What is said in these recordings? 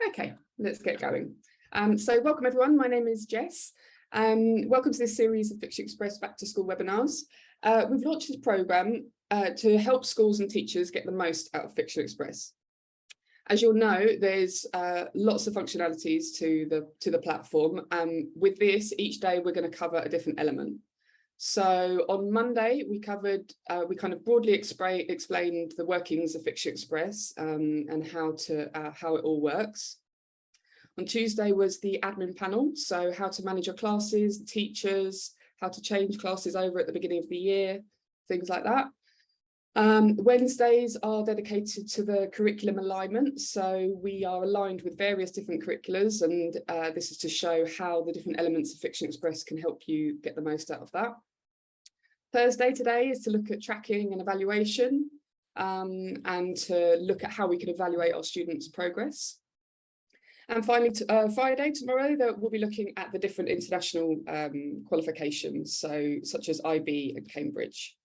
Okay, let's get going. So welcome everyone, my name is Jess. Welcome to this series of Fiction Express Back to School webinars. We've launched this programme to help schools and teachers get the most out of Fiction Express. As you'll know, there's lots of functionalities to the platform. With this, each day we're going to cover a different element. So on Monday, we kind of broadly explained the workings of Fiction Express and how it all works. On Tuesday was the admin panel, so how to manage your classes, the teachers, how to change classes over at the beginning of the year, things like that. Wednesdays are dedicated to the curriculum alignment, so we are aligned with various different curriculums, and this is to show how the different elements of Fiction Express can help you get the most out of that. Thursday today is to look at tracking and evaluation, and to look at how we can evaluate our students' progress. And finally, Friday, tomorrow, we'll be looking at the different international qualifications, such as IB and Cambridge.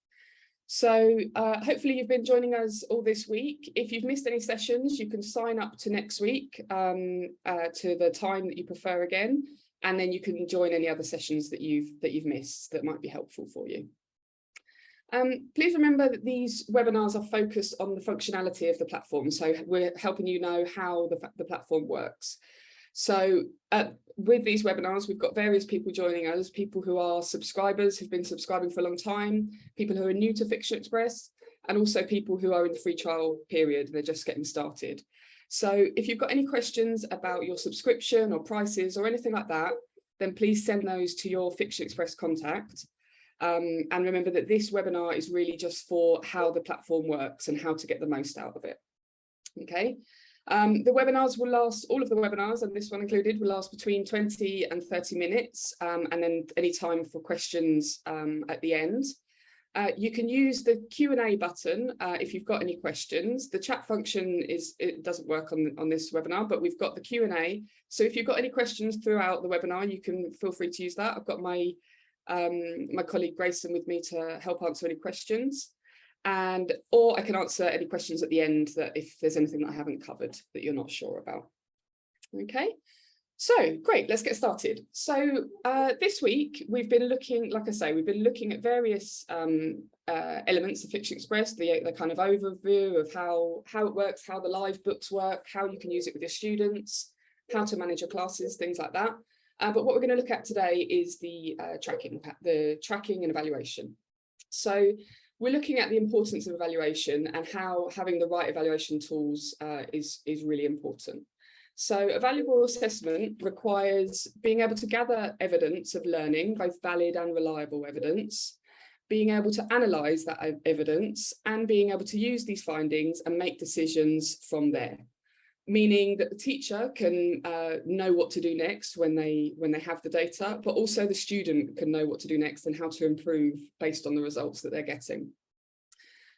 So hopefully you've been joining us all this week. If you've missed any sessions, you can sign up to next week to the time that you prefer again, and then you can join any other sessions that you've missed that might be helpful for you. Please remember that these webinars are focused on the functionality of the platform, so we're helping you know how the platform works. So with these webinars, we've got various people joining us, people who are subscribers, who've been subscribing for a long time, people who are new to Fiction Express, and also people who are in the free trial period, they're just getting started. So if you've got any questions about your subscription or prices or anything like that, then please send those to your Fiction Express contact. And remember that this webinar is really just for how the platform works and how to get the most out of it. Okay. The webinars will last, all of the webinars, and this one included, will last between 20 and 30 minutes, and then any time for questions at the end. You can use the Q&A button if you've got any questions. The chat function it doesn't work on this webinar, but we've got the Q&A. So if you've got any questions throughout the webinar, you can feel free to use that. I've got my colleague Grayson with me to help answer any questions, or I can answer any questions at the end that if there's anything that I haven't covered that you're not sure about. Okay, so great, let's get started. So this week we've been looking, like I say, we've been looking at various elements of Fiction Express, the kind of overview of how it works, how the live books work, how you can use it with your students, how to manage your classes, things like that. But what we're going to look at today is the tracking and evaluation. So we're looking at the importance of evaluation and how having the right evaluation tools is really important. So a valuable assessment requires being able to gather evidence of learning, both valid and reliable evidence, being able to analyse that evidence, and being able to use these findings and make decisions from there. Meaning that the teacher can know what to do next when they have the data, but also the student can know what to do next and how to improve based on the results that they're getting.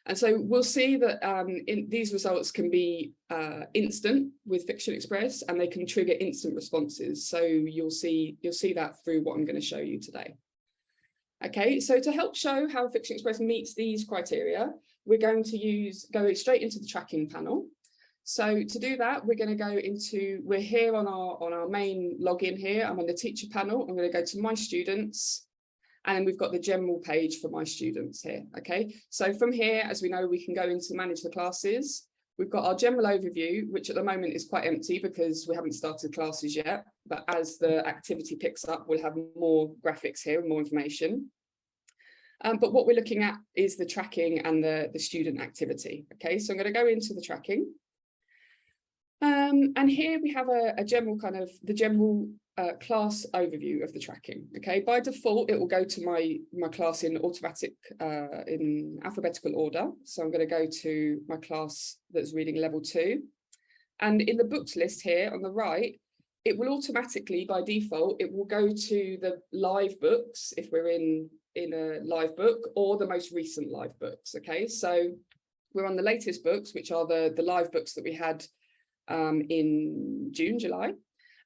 And so we'll see that these results can be instant with Fiction Express, and they can trigger instant responses. So you'll see that through what I'm going to show you today. Okay, so to help show how Fiction Express meets these criteria, we're going to go straight into the tracking panel. So to do that, we're going to go into, we're here on our main login here. I'm on the teacher panel. I'm going to go to my students, and then we've got the general page for my students here. Okay, so from here, as we know, we can go into manage the classes. We've got our general overview, which at the moment is quite empty because we haven't started classes yet. But as the activity picks up, we'll have more graphics here and more information. But what we're looking at is the tracking and the student activity. Okay, so I'm going to go into the tracking. And here we have a general class overview of the tracking. Okay, by default it will go to my class in in alphabetical order. So I'm going to go to my class that's reading level 2, and in the books list here on the right, it will automatically, by default, it will go to the live books if we're in a live book, or the most recent live books. Okay, so we're on the latest books, which are the live books that we had in June, July.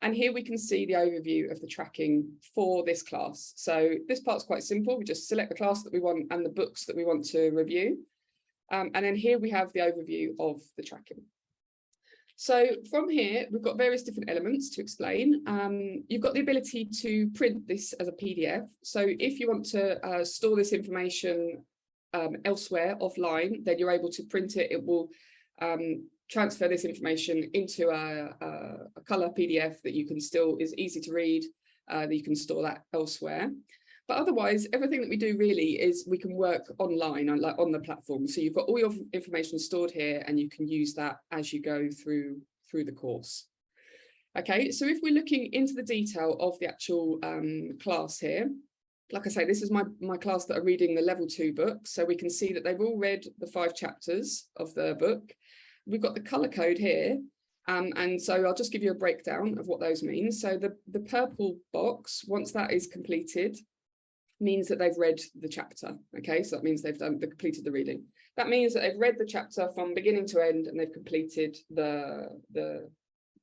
And here we can see the overview of the tracking for this class. So this part's quite simple. We just select the class that we want and the books that we want to review. And then here we have the overview of the tracking. So from here, we've got various different elements to explain. You've got the ability to print this as a PDF. So if you want to store this information elsewhere offline, then you're able to print it. It will transfer this information into a color PDF that you can still is easy to read, that you can store that elsewhere. But otherwise, everything that we do really is we can work online, like on the platform. So you've got all your information stored here and you can use that as you go through the course. Okay, so if we're looking into the detail of the actual class here, like I say, this is my class that are reading the level 2 book. So we can see that they've all read the 5 chapters of the book. We've got the color code here. And so I'll just give you a breakdown of what those mean. So the purple box, once that is completed, means that they've read the chapter. Okay, so that means they've completed the reading. That means that they've read the chapter from beginning to end and they've completed the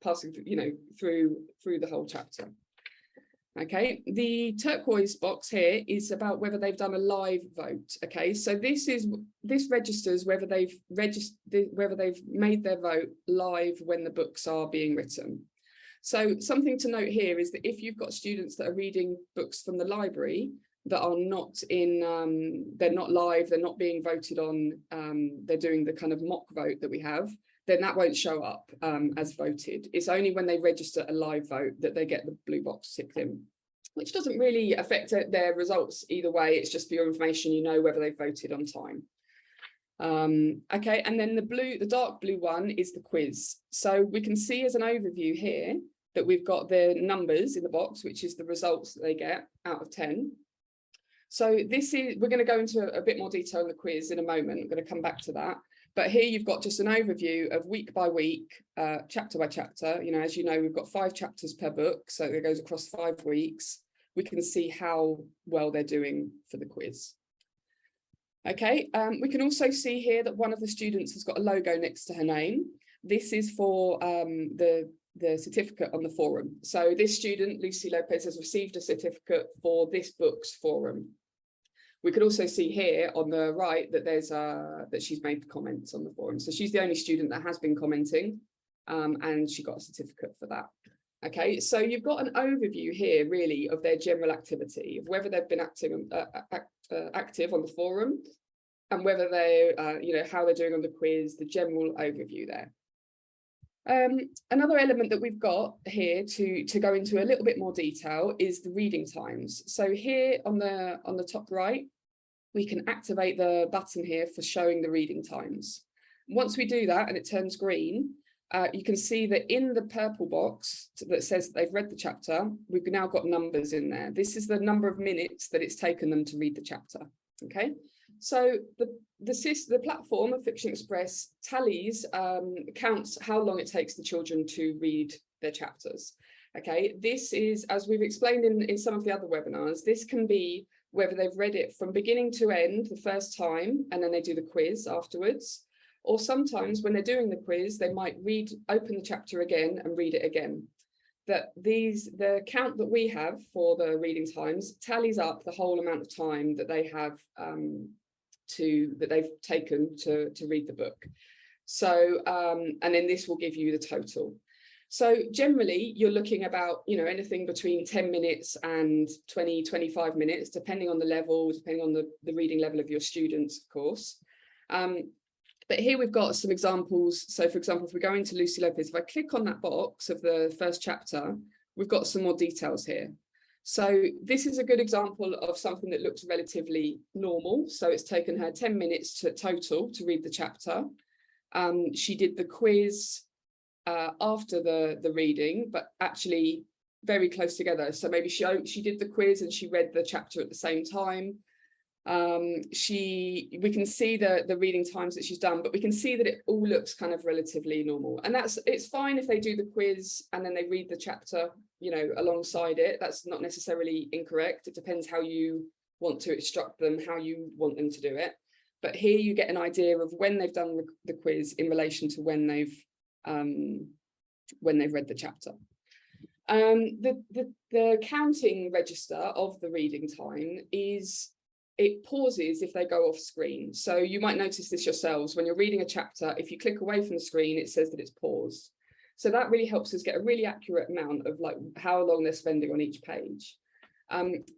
passing, you know, through the whole chapter. Okay, the turquoise box here is about whether they've done a live vote. Okay, so this registers whether they've made their vote live when the books are being written. So something to note here is that if you've got students that are reading books from the library that are not in, they're not live, they're not being voted on, they're doing the kind of mock vote that we have, then that won't show up as voted. It's only when they register a live vote that they get the blue box ticked in, which doesn't really affect their results either way. It's just for your information, you know whether they've voted on time. Okay, and then the dark blue one is the quiz. So we can see as an overview here that we've got the numbers in the box, which is the results that they get out of 10. So we're going to go into a bit more detail in the quiz in a moment. I'm going to come back to that. But here you've got just an overview of week by week, chapter by chapter. You know, as you know, we've got 5 chapters per book, so it goes across 5 weeks. We can see how well they're doing for the quiz. Okay, we can also see here that one of the students has got a logo next to her name. This is for the certificate on the forum. So this student, Lucy Lopez, has received a certificate for this book's forum. We could also see here on the right that there's that she's made comments on the forum. So she's the only student that has been commenting, and she got a certificate for that. Okay, so you've got an overview here really of their general activity, of whether they've been active on the forum, and whether they, you know, how they're doing on the quiz, the general overview there. Another element that we've got here to go into a little bit more detail is the reading times. So here on the top right, we can activate the button here for showing the reading times. Once we do that and it turns green, you can see that in the purple box that says that they've read the chapter, we've now got numbers in there. This is the number of minutes that it's taken them to read the chapter. Okay, so the platform of Fiction Express tallies, counts how long it takes the children to read their chapters. Okay, this is, as we've explained in some of the other webinars, this can be whether they've read it from beginning to end the first time and then they do the quiz afterwards, or sometimes when they're doing the quiz, they might open the chapter again and read it again. That the count that we have for the reading times tallies up the whole amount of time that they have that they've taken to read the book. So and then this will give you the total. So generally you're looking about, you know, anything between 10 minutes and 20-25 minutes, depending on the level, depending on the reading level of your students, of course. But here we've got some examples. So for example, if we go into Lucy Lopez, if I click on that box of the first chapter, we've got some more details here. So this is a good example of something that looks relatively normal. So it's taken her 10 minutes total to read the chapter. She did the quiz after the reading, but actually very close together. So maybe she did the quiz and she read the chapter at the same time. We can see the reading times that she's done, but we can see that it all looks kind of relatively normal. And it's fine if they do the quiz and then they read the chapter, you know, alongside it. That's not necessarily incorrect. It depends how you want to instruct them, how you want them to do it. But here you get an idea of when they've done the quiz in relation to when they've read the chapter. The counting register of the reading time it pauses if they go off screen. So you might notice this yourselves when you're reading a chapter. If you click away from the screen, it says that it's paused. So that really helps us get a really accurate amount of like how long they're spending on each page.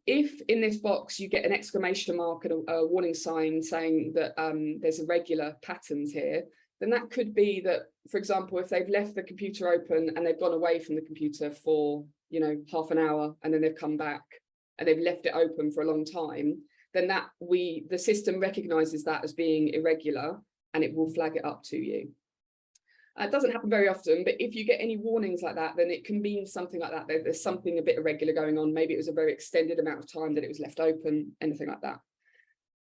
If in this box you get an exclamation mark and a warning sign saying that there's irregular patterns here, then that could be that, for example, if they've left the computer open and they've gone away from the computer for, you know, half an hour and then they've come back and they've left it open for a long time, then the system recognizes that as being irregular and it will flag it up to you. It doesn't happen very often, but if you get any warnings like that, then it can mean something like that. There's something a bit irregular going on. Maybe it was a very extended amount of time that it was left open, anything like that.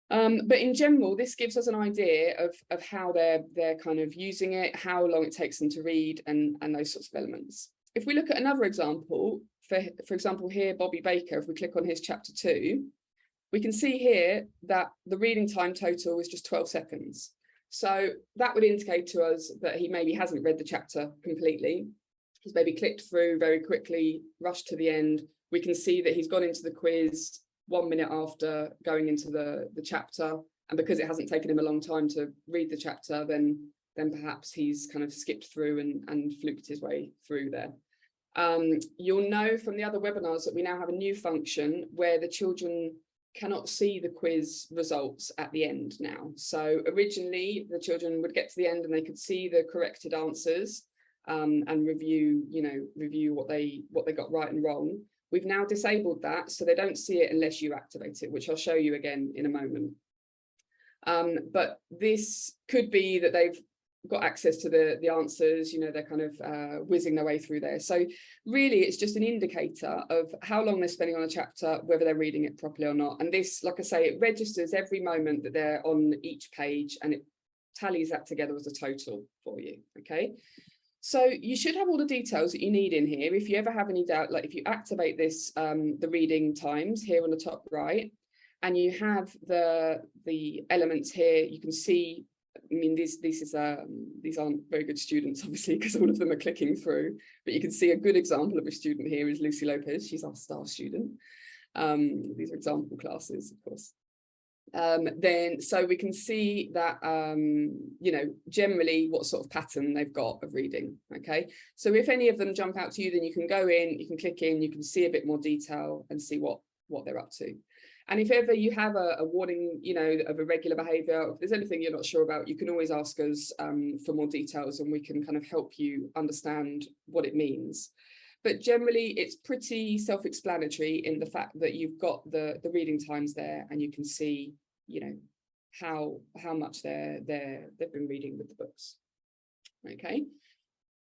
But in general, this gives us an idea of how they're kind of using it, how long it takes them to read, and those sorts of elements. If we look at another example, for example, here, Bobby Baker, if we click on his chapter 2, we can see here that the reading time total is just 12 seconds. So that would indicate to us that he maybe hasn't read the chapter completely. He's maybe clicked through very quickly, rushed to the end. We can see that he's gone into the quiz 1 minute after going into the chapter. And because it hasn't taken him a long time to read the chapter, then perhaps he's kind of skipped through and fluked his way through there. You'll know from the other webinars that we now have a new function where the children cannot see the quiz results at the end now. So originally the children would get to the end and they could see the corrected answers and review what they got right and wrong. We've now disabled that, so they don't see it unless you activate it, which I'll show you again in a moment. But this could be that they've got access to the answers, you know, they're kind of whizzing their way through there. So really it's just an indicator of how long they're spending on a chapter, whether they're reading it properly or not. And this, like I say, it registers every moment that they're on each page and it tallies that together as a total for you, okay? So you should have all the details that you need in here. If you ever have any doubt, like if you activate this, the reading times here on the top right, and you have the elements here, you can see, I mean, these aren't very good students, obviously, because all of them are clicking through, but you can see a good example of a student here is Lucy Lopez. She's our star student. These are example classes, of course. Then so we can see that, you know, generally what sort of pattern they've got of reading, okay? So if any of them jump out to you, then you can go in, you can click in, you can see a bit more detail and see what they're up to. And if ever you have a warning, you know, of irregular behaviour, if there's anything you're not sure about, you can always ask us for more details and we can kind of help you understand what it means. But generally, it's pretty self-explanatory in the fact that you've got the reading times there and you can see, you know, how much they've been reading with the books. Okay.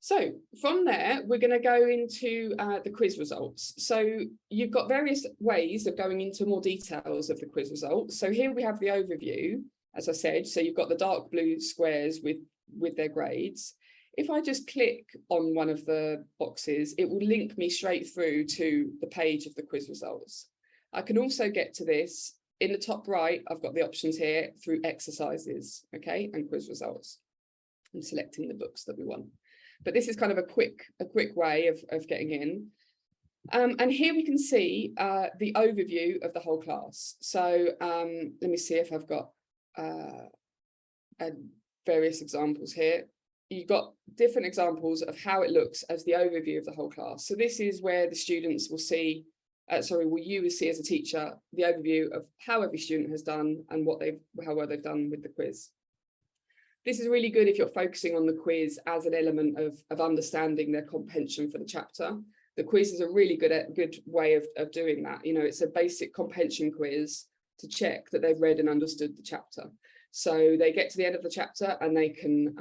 So from there, we're going to go into the quiz results. So you've got various ways of going into more details of the quiz results. So here we have the overview, as I said. So you've got the dark blue squares with their grades. If I just click on one of the boxes, it will link me straight through to the page of the quiz results. I can also get to this in the top right. I've got the options here through exercises, okay, and quiz results. I'm selecting the books that we want. But this is kind of a quick way of getting in. And here we can see the overview of the whole class. So let me see if I've got various examples here. You've got different examples of how it looks as the overview of the whole class. So this is where the students will see, you will see as a teacher, the overview of how every student has done and how well they've done with the quiz. This is really good if you're focusing on the quiz as an element of understanding their comprehension for the chapter. The quiz is a really good way of doing that. You know, it's a basic comprehension quiz to check that they've read and understood the chapter. So they get to the end of the chapter and they can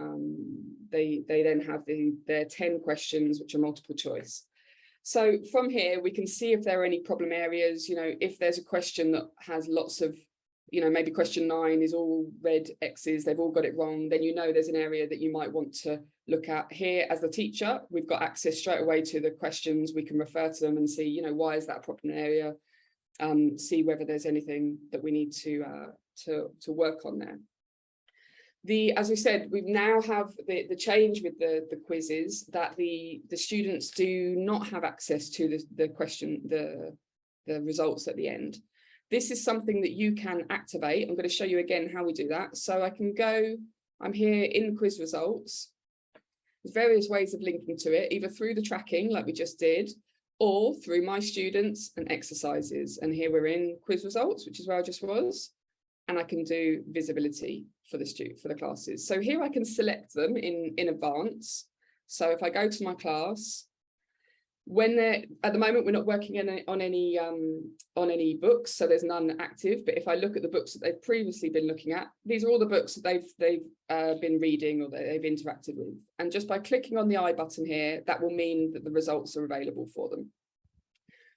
they then have their 10 questions, which are multiple choice. So from here, we can see if there are any problem areas. You know, if there's a question that has lots of, you know, maybe question 9 is all red X's, they've all got it wrong, then you know there's an area that you might want to look at. Here, as the teacher, we've got access straight away to the questions. We can refer to them and see, you know, why is that a problem area? See whether there's anything that we need to work on there. As we said, we now have the change with the quizzes that the students do not have access to the results at the end. This is something that you can activate. I'm going to show you again how we do that. So I can go, I'm here in the quiz results. There's various ways of linking to it, either through the tracking like we just did, or through my students and exercises. And here we're in quiz results, which is where I just was. And I can do visibility for the classes. So here I can select them in advance. So if I go to my class, when they're at the moment, we're not working on any books, so there's none active. But if I look at the books that they've previously been looking at, these are all the books that they've been reading or that they've interacted with. And just by clicking on the I button here, that will mean that the results are available for them.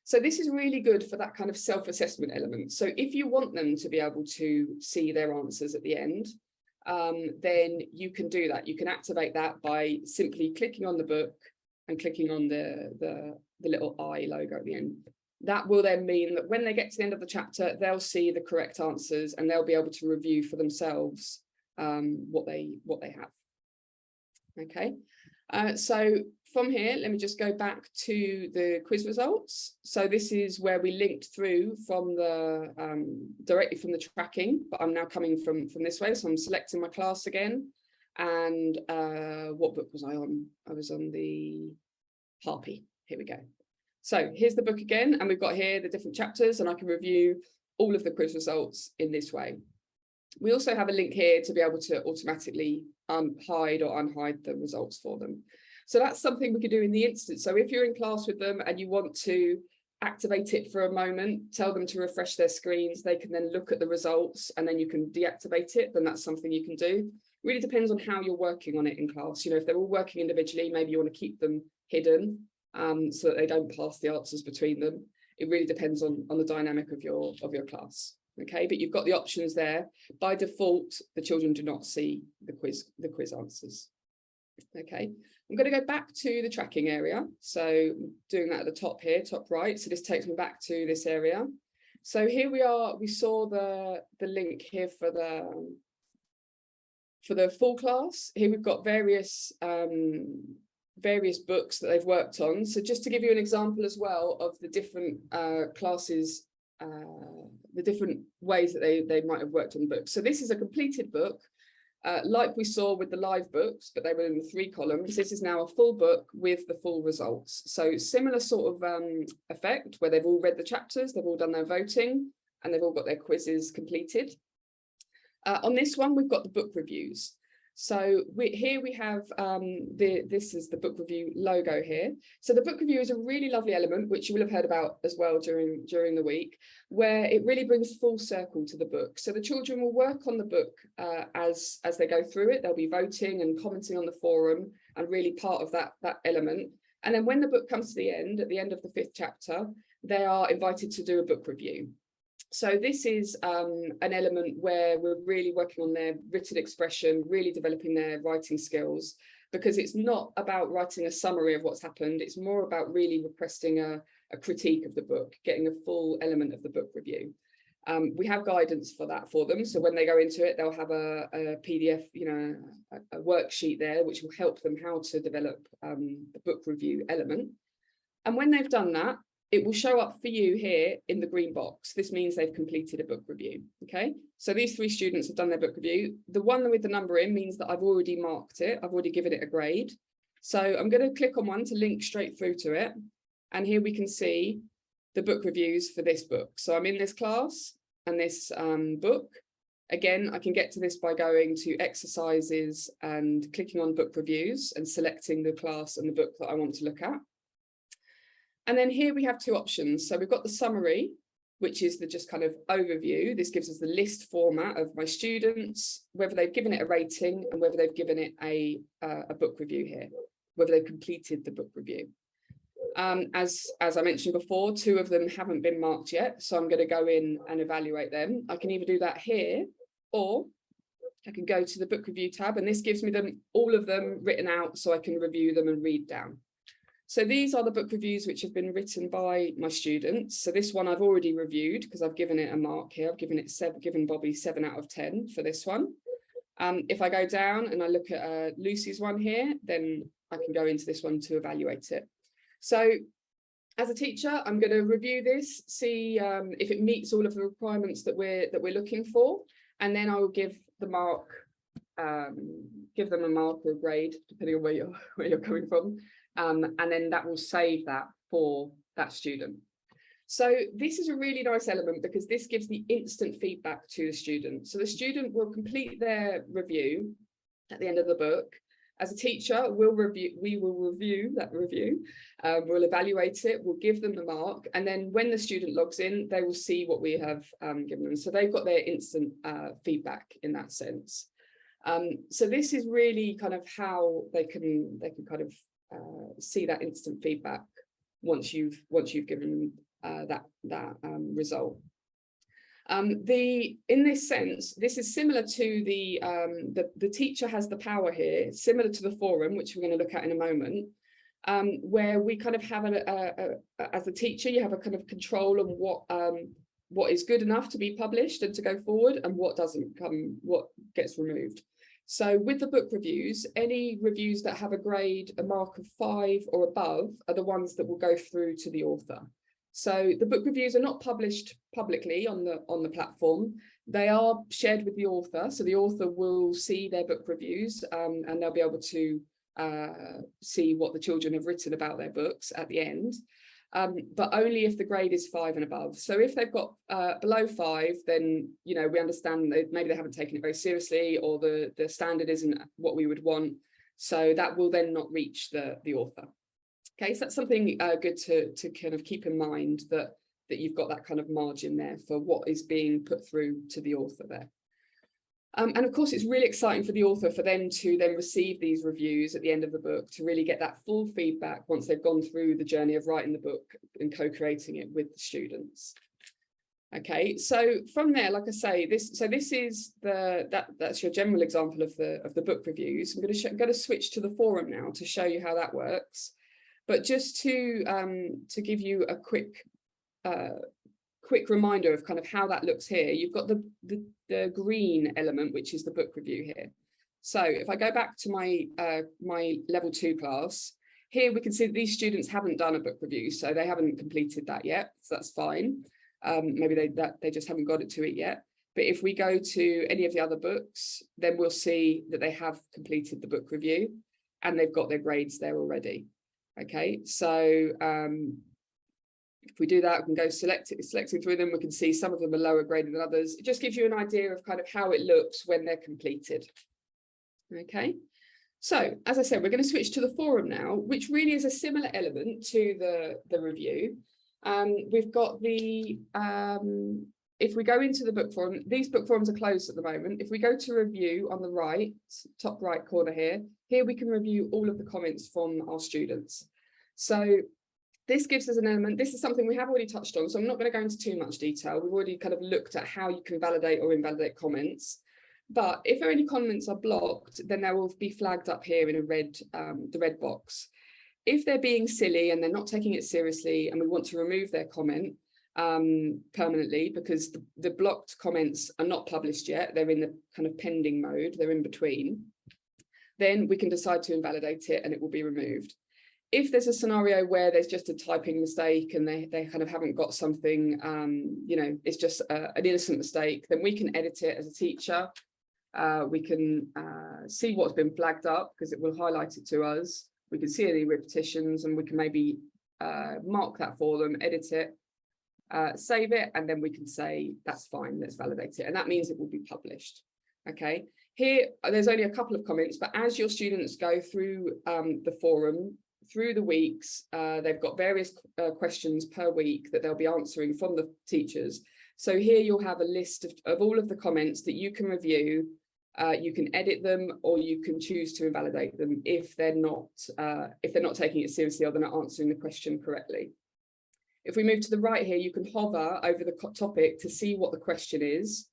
So this is really good for that kind of self-assessment element. So if you want them to be able to see their answers at the end, then you can do that. You can activate that by simply clicking on the book and clicking on the little I logo at the end. That will then mean that when they get to the end of the chapter, they'll see the correct answers and they'll be able to review for themselves what they have. Okay, so from here, let me just go back to the quiz results. So this is where we linked through from the directly from the tracking, but I'm now coming from this way. So I'm selecting my class again. And what book was I on? I was on the Harpy. Here we go. So here's the book again, and we've got here the different chapters, and I can review all of the quiz results in this way. We also have a link here to be able to automatically hide or unhide the results for them. So that's something we could do in the instance. So if you're in class with them and you want to activate it for a moment, tell them to refresh their screens, they can then look at the results and then you can deactivate it, then that's something you can do. Really depends on how you're working on it in class. You know, if they're all working individually, maybe you want to keep them hidden so that they don't pass the answers between them. It really depends on the dynamic of your class. Okay, but you've got the options there. By default, the children do not see the quiz answers. Okay, I'm going to go back to the tracking area. So doing that at the top here, top right. So this takes me back to this area. So here we are. We saw the link here for the full class. Here we've got various books that they've worked on. So just to give you an example as well of the different classes, the different ways that they might have worked on books. So this is a completed book, like we saw with the live books, but they were in the 3 columns. This is now a full book with the full results. So similar sort of effect where they've all read the chapters, they've all done their voting, and they've all got their quizzes completed. On this one, we've got the book reviews. So here we have, this is the book review logo here. So the book review is a really lovely element, which you will have heard about as well during the week, where it really brings full circle to the book. So the children will work on the book as they go through it. They'll be voting and commenting on the forum and really part of that element. And then when the book comes to the end, at the end of the 5th chapter, they are invited to do a book review. So this is an element where we're really working on their written expression, really developing their writing skills, because it's not about writing a summary of what's happened. It's more about really requesting a critique of the book, getting a full element of the book review. We have guidance for that for them. So when they go into it, they'll have a PDF, you know, a worksheet there, which will help them how to develop the book review element. And when they've done that, it will show up for you here in the green box. This means they've completed a book review. Okay, so these 3 students have done their book review. The one with the number in means that I've already marked it. I've already given it a grade. So I'm going to click on one to link straight through to it. And here we can see the book reviews for this book. So I'm in this class and this book. Again, I can get to this by going to exercises and clicking on book reviews and selecting the class and the book that I want to look at. And then here we have 2 options. So we've got the summary, which is the just kind of overview. This gives us the list format of my students, whether they've given it a rating and whether they've given it a book review here, whether they've completed the book review. As I mentioned before, 2 of them haven't been marked yet, so I'm going to go in and evaluate them. I can either do that here, or I can go to the book review tab, and this gives me all of them written out so I can review them and read down. So these are the book reviews which have been written by my students. So this one I've already reviewed because I've given it a mark here. I've given Bobby 7 out of 10 for this one. If I go down and I look at Lucy's one here, then I can go into this one to evaluate it. So as a teacher, I'm going to review this, see if it meets all of the requirements that we're looking for, and then I will give the mark give them a mark or a grade, depending on where you're coming from, and then that will save that for that student. So this is a really nice element because this gives the instant feedback to the student. So the student will complete their review at the end of the book. As a teacher, we will review that review, we'll evaluate it, we'll give them the mark, and then when the student logs in, they will see what we have given them. So they've got their instant feedback in that sense. So this is really kind of how they can kind of see that instant feedback once you've given them that result. In this sense, this is similar to the teacher has the power here, similar to the forum, which we're going to look at in a moment, where we kind of have as a teacher, you have a kind of control on what is good enough to be published and to go forward, and what gets removed. So with the book reviews, any reviews that have a mark of 5 or above are the ones that will go through to the author. So the book reviews are not published publicly on the platform. They are shared with the author. So the author will see their book reviews and they'll be able to see what the children have written about their books at the end. But only if the grade is 5 and above. So if they've got below 5, then, you know, we understand that maybe they haven't taken it very seriously, or the standard isn't what we would want. So that will then not reach the author. Okay, so that's something good to kind of keep in mind, that you've got that kind of margin there for what is being put through to the author there. And of course, it's really exciting for the author for them to then receive these reviews at the end of the book, to really get that full feedback once they've gone through the journey of writing the book and co-creating it with the students. Okay, so from there, like I say, this is that's your general example of the book reviews. I'm going to switch to the forum now to show you how that works. But just to give you a quick reminder of kind of how that looks here, you've got the green element, which is the book review here. So if I go back to my my level 2 class, here we can see that these students haven't done a book review, so they haven't completed that yet. So that's fine. Maybe they just haven't got it to it yet. But if we go to any of the other books, then we'll see that they have completed the book review and they've got their grades there already. Okay, so if we do that, we can go selecting through them. We can see some of them are lower graded than others. It just gives you an idea of kind of how it looks when they're completed. Okay, so as I said, we're going to switch to the forum now, which really is a similar element to the review. We've got if we go into the book forum, these book forums are closed at the moment. If we go to review on the right, top right corner here we can review all of the comments from our students. So this gives us an element. This is something we have already touched on, so I'm not going to go into too much detail. We've already kind of looked at how you can validate or invalidate comments. But if any comments are blocked, then they will be flagged up here in a the red box. If they're being silly and they're not taking it seriously and we want to remove their comment permanently, because the blocked comments are not published yet, they're in the kind of pending mode, they're in between, then we can decide to invalidate it and it will be removed. If there's a scenario where there's just a typing mistake and they kind of haven't got something, you know, it's just an innocent mistake, then we can edit it as a teacher. We can see what's been flagged up because it will highlight it to us. We can see any repetitions and we can maybe mark that for them, edit it, save it, and then we can say, that's fine, let's validate it. And that means it will be published. Okay, here there's only a couple of comments, but as your students go through the forum, through the weeks, they've got various questions per week that they'll be answering from the teachers. So here you'll have a list of all of the comments that you can review. You can edit them, or you can choose to invalidate them if they're not taking it seriously or they're not answering the question correctly. If we move to the right here, you can hover over the topic to see what the question is,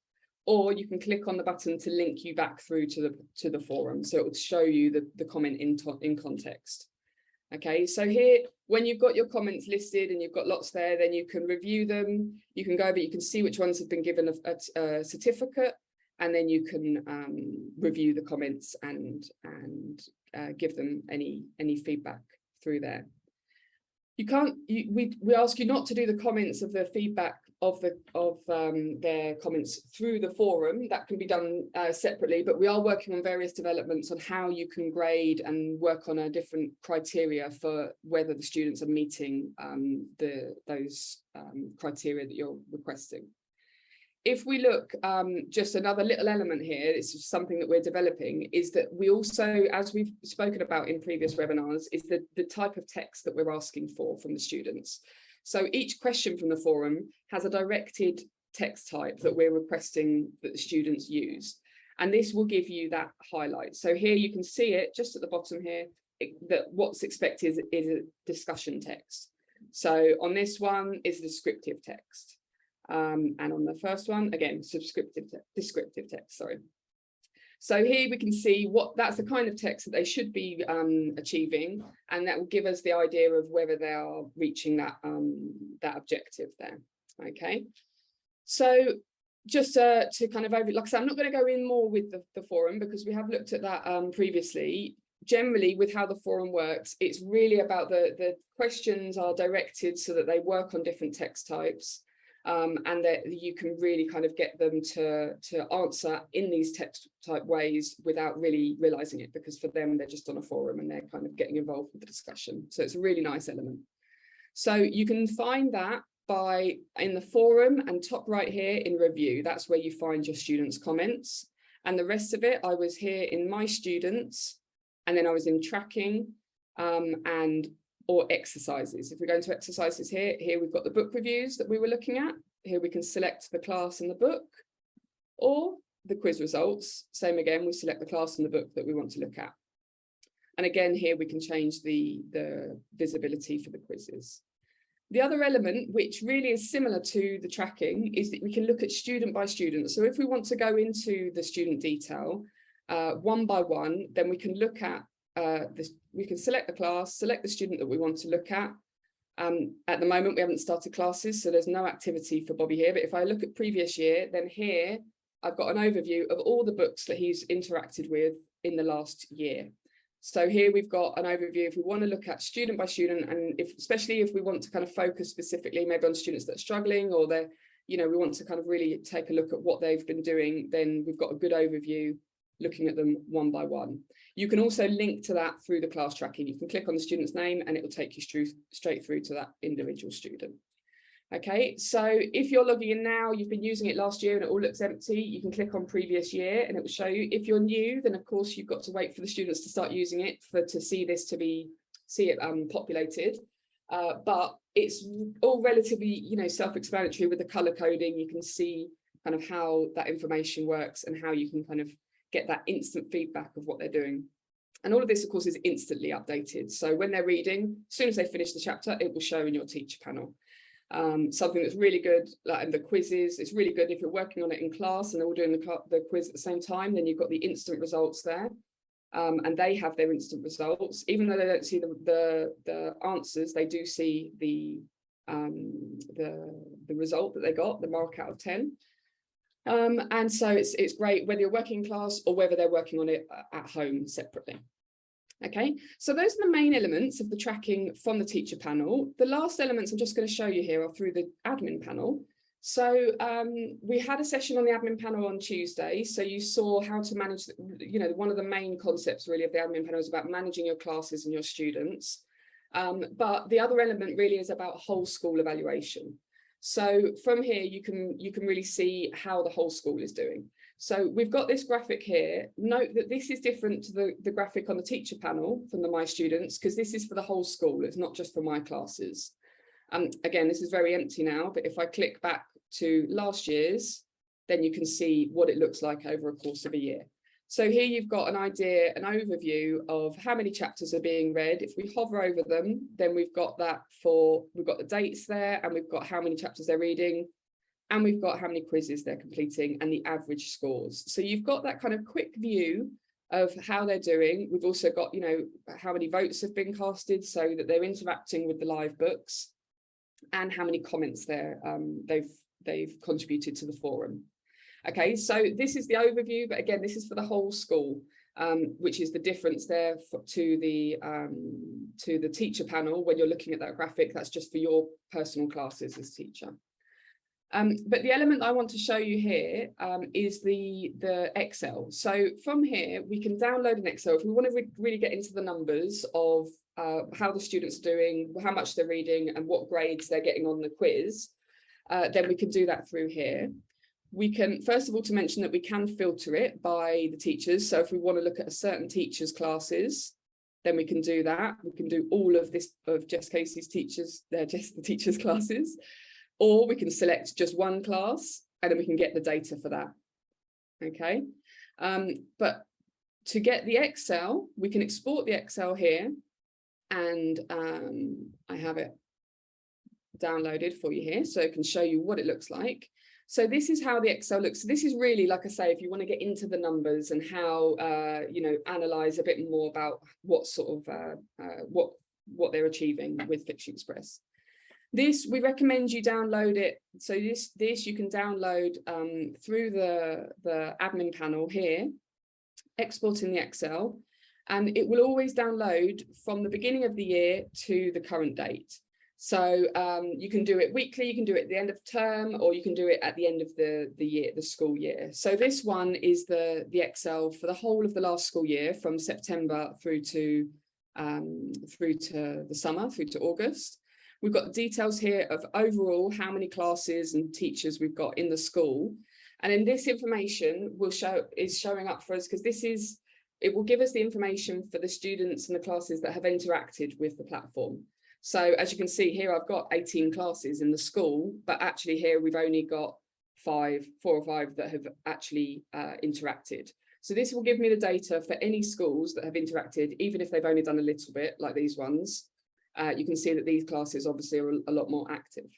or you can click on the button to link you back through to the forum. So it will show you the comment in context. Okay, so here, when you've got your comments listed and you've got lots there, then you can review them. You can go over, you can see which ones have been given a certificate, and then you can review the comments and give them any feedback through there. You can't, we ask you not to do the comments of the feedback of their comments through the forum. That can be done separately, but we are working on various developments on how you can grade and work on a different criteria for whether the students are meeting those criteria that you're requesting. If we look, just another little element here, it's just something that we're developing, is that we also, as we've spoken about in previous webinars, is the type of text that we're asking for from the students. So each question from the forum has a directed text type that we're requesting that the students use. And this will give you that highlight. So here you can see it just at the bottom here, that what's expected is a discussion text. So on this one is descriptive text. And on the first one, again, descriptive text, sorry. So here we can see that's the kind of text that they should be achieving, and that will give us the idea of whether they are reaching that objective there. Okay, so just to kind of like I said, I'm not going to go in more with the forum because we have looked at that previously. Generally, with how the forum works, it's really about the questions are directed so that they work on different text types. And that you can really kind of get them to answer in these text type ways without really realizing it, because for them, they're just on a forum and they're kind of getting involved with the discussion. So it's a really nice element. So you can find that in the forum and top right here in review. That's where you find your students' comments. And the rest of it, I was here in my students, and then I was in tracking or exercises. If we go into exercises here we've got the book reviews that we were looking at. Here we can select the class and the book, or the quiz results. Same again, we select the class and the book that we want to look at. And again, here we can change the visibility for the quizzes. The other element, which really is similar to the tracking, is that we can look at student by student. So if we want to go into the student detail one by one, then we can look at we can select the class, select the student that we want to look at. At the moment, we haven't started classes, so there's no activity for Bobby here. But if I look at previous year, then here I've got an overview of all the books that he's interacted with in the last year. So here we've got an overview if we want to look at student by student, and especially if we want to kind of focus specifically maybe on students that are struggling, or they're, we want to kind of really take a look at what they've been doing, then we've got a good overview looking at them one by one. You can also link to that through the class tracking. You can click on the student's name and it will take you straight through to that individual student. Okay, so if you're logging in now, you've been using it last year and it all looks empty, you can click on previous year and it will show you. If you're new, then of course you've got to wait for the students to start using it to see it populated. But it's all relatively, self-explanatory with the color coding. You can see kind of how that information works and how you can kind of get that instant feedback of what they're doing. And all of this, of course, is instantly updated. So when they're reading, as soon as they finish the chapter, it will show in your teacher panel. Something that's really good, like in the quizzes, it's really good if you're working on it in class and they're all doing the quiz at the same time, then you've got the instant results there. And they have their instant results. Even though they don't see the answers, they do see the result that they got, the mark out of 10. And so it's great whether you're working in class or whether they're working on it at home separately. Okay, so those are the main elements of the tracking from the teacher panel. The last elements I'm just going to show you here are through the admin panel. So we had a session on the admin panel on Tuesday. So you saw how to manage, one of the main concepts really of the admin panel is about managing your classes and your students. But the other element really is about whole school evaluation. So from here, you can really see how the whole school is doing. So we've got this graphic here. Note that this is different to the graphic on the teacher panel from the My Students, because this is for the whole school. It's not just for my classes. Again, this is very empty now, but if I click back to last year's, then you can see what it looks like over a course of a year. So here you've got an idea, an overview of how many chapters are being read. If we hover over them, then we've got the dates there, and we've got how many chapters they're reading, and we've got how many quizzes they're completing and the average scores. So you've got that kind of quick view of how they're doing. We've also got, how many votes have been casted so that they're interacting with the live books, and how many comments they've contributed to the forum. Okay, so this is the overview, but again, this is for the whole school. which is the difference there to the teacher panel. When you're looking at that graphic, that's just for your personal classes as teacher. But the element I want to show you here is the Excel. So from here, we can download an Excel if we want to really get into the numbers of how the students are doing, how much they're reading, and what grades they're getting on the quiz. Then we can do that through here. We can, first of all, to mention that we can filter it by the teachers. So if we want to look at a certain teacher's classes, then we can do that. We can do all of this of Jess Casey's teachers, just the teachers' classes. Or we can select just one class and then we can get the data for that. Okay, but to get the Excel, we can export the Excel here, and I have it downloaded for you here, so I can show you what it looks like. So this is how the Excel looks. So this is really, like I say, if you want to get into the numbers and how analyze a bit more about what sort of what they're achieving with Fiction Express. This, we recommend you download it. So this you can download through the admin panel here, exporting the Excel, and it will always download from the beginning of the year to the current date. So you can do it weekly, you can do it at the end of term, or you can do it at the end of the year, the school year. So this one is the Excel for the whole of the last school year, from September through to the summer, through to August. We've got details here of overall how many classes and teachers we've got in the school. And then this information is showing up for us because it will give us the information for the students and the classes that have interacted with the platform. So as you can see here, I've got 18 classes in the school, but actually here we've only got 4 or 5 that have actually interacted. So this will give me the data for any schools that have interacted, even if they've only done a little bit, like these ones. You can see that these classes obviously are a lot more active.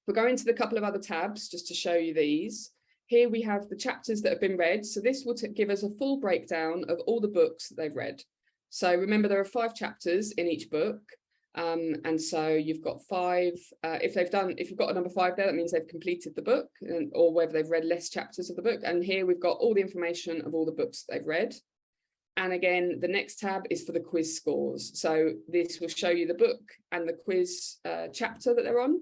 We'll go into the couple of other tabs just to show you these. Here we have the chapters that have been read. So this will give us a full breakdown of all the books that they've read. So remember, there are 5 chapters in each book. And so you've got 5. If you've got a number 5 there, that means they've completed the book, or whether they've read less chapters of the book. And here we've got all the information of all the books they've read. And again, the next tab is for the quiz scores. So this will show you the book and the quiz chapter that they're on,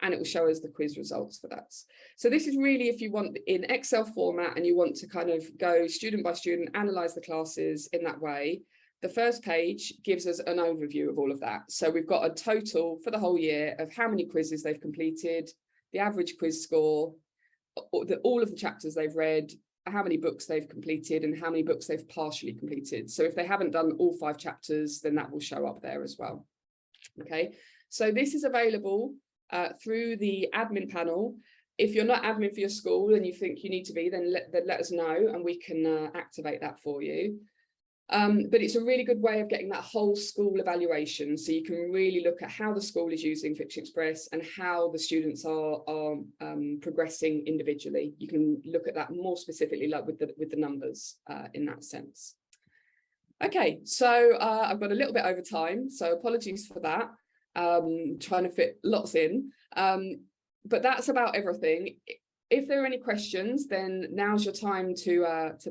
and it will show us the quiz results for that. So this is really, if you want in Excel format and you want to kind of go student by student, analyze the classes in that way, the first page gives us an overview of all of that. So we've got a total for the whole year of how many quizzes they've completed, the average quiz score, all of the chapters they've read, how many books they've completed, and how many books they've partially completed. So if they haven't done all 5 chapters, then that will show up there as well. Okay, so this is available through the admin panel. If you're not admin for your school and you think you need to be, then let us know and we can activate that for you. But it's a really good way of getting that whole school evaluation, so you can really look at how the school is using Fiction Express and how the students are progressing individually. You can look at that more specifically, like with the numbers in that sense. Okay, so I've got a little bit over time, so apologies for that. Trying to fit lots in, but that's about everything. If there are any questions, then now's your time to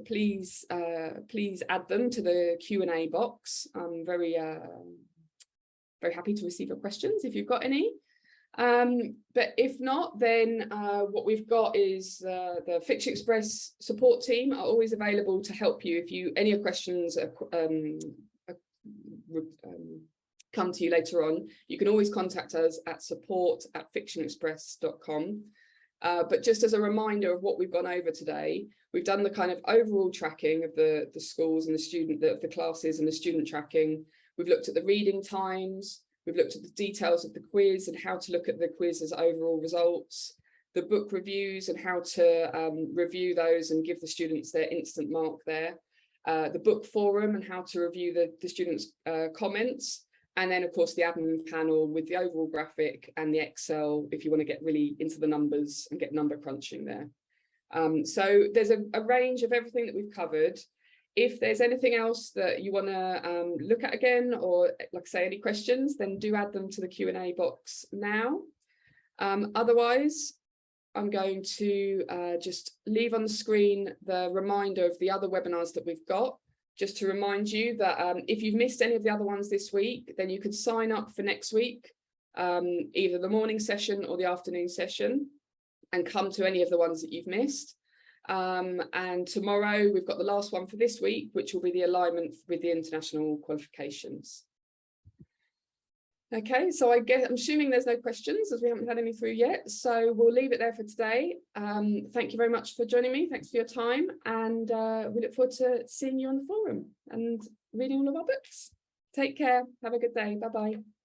please add them to the Q&A box. I'm very happy to receive your questions if you've got any. But if not, then what we've got is the Fiction Express support team are always available to help you if any questions come to you later on. You can always contact us at support@fictionexpress.com. But just as a reminder of what we've gone over today, we've done the kind of overall tracking of the schools and the classes and the student tracking. We've looked at the reading times. We've looked at the details of the quiz and how to look at the quiz's overall results, the book reviews and how to review those and give the students their instant mark there, the book forum and how to review the students' comments. And then, of course, the admin panel with the overall graphic and the Excel, if you want to get really into the numbers and get number crunching there. So there's a range of everything that we've covered. If there's anything else that you want to look at again, or like I say, any questions, then do add them to the Q&A box now. Otherwise, I'm going to just leave on the screen the reminder of the other webinars that we've got. just to remind you that if you've missed any of the other ones this week, then you could sign up for next week, either the morning session or the afternoon session, and come to any of the ones that you've missed. And tomorrow we've got the last one for this week, which will be the alignment with the international qualifications. Okay, so I'm assuming there's no questions, as we haven't had any through yet. So we'll leave it there for today. Thank you very much for joining me. Thanks for your time. And we look forward to seeing you on the forum and reading all of our books. Take care. Have a good day. Bye-bye.